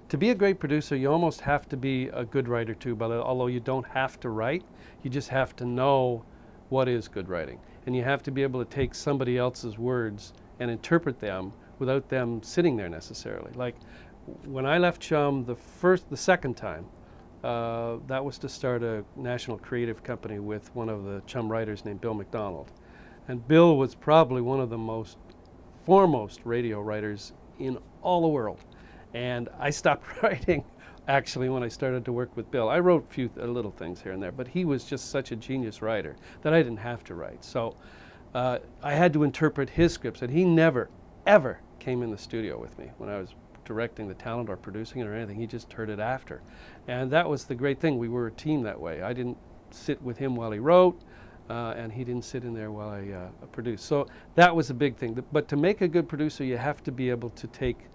to be a great producer, you almost have to be a good writer too, but although you don't have to write, you just have to know what is good writing. And you have to be able to take somebody else's words and interpret them without them sitting there necessarily. Like when I left Chum the second time, that was to start a national creative company with one of the Chum writers named Bill McDonald. And Bill was probably one of the foremost radio writers in all the world. And I stopped writing actually when I started to work with Bill. I wrote a few little things here and there, but he was just such a genius writer that I didn't have to write. So I had to interpret his scripts, and he never, ever came in the studio with me when I was directing the talent or producing it or anything. He just heard it after. And that was the great thing. We were a team that way. I didn't sit with him while he wrote, and he didn't sit in there while I produced. So that was a big thing. But to make a good producer, you have to be able to take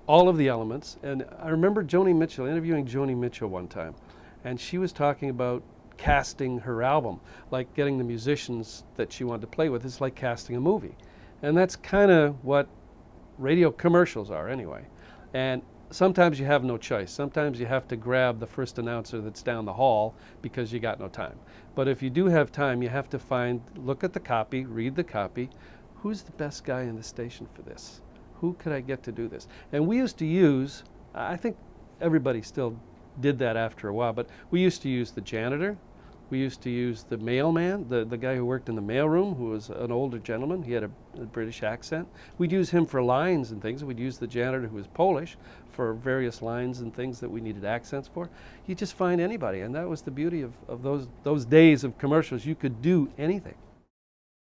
all of the elements. And I remember Joni Mitchell, interviewing Joni Mitchell one time, and she was talking about casting her album, like getting the musicians that she wanted to play with. It's like casting a movie. And that's kind of what radio commercials are anyway. And sometimes you have no choice. Sometimes you have to grab the first announcer that's down the hall because you got no time. But if you do have time, you have to look at the copy, read the copy. Who's the best guy in the station for this? Who could I get to do this? And we used to use, I think everybody still did that after a while, but we used to use the janitor. We used to use the mailman, the guy who worked in the mailroom, who was an older gentleman. He had a British accent. We'd use him for lines and things. We'd use the janitor, who was Polish, for various lines and things that we needed accents for. You just find anybody, and that was the beauty of those days of commercials. You could do anything.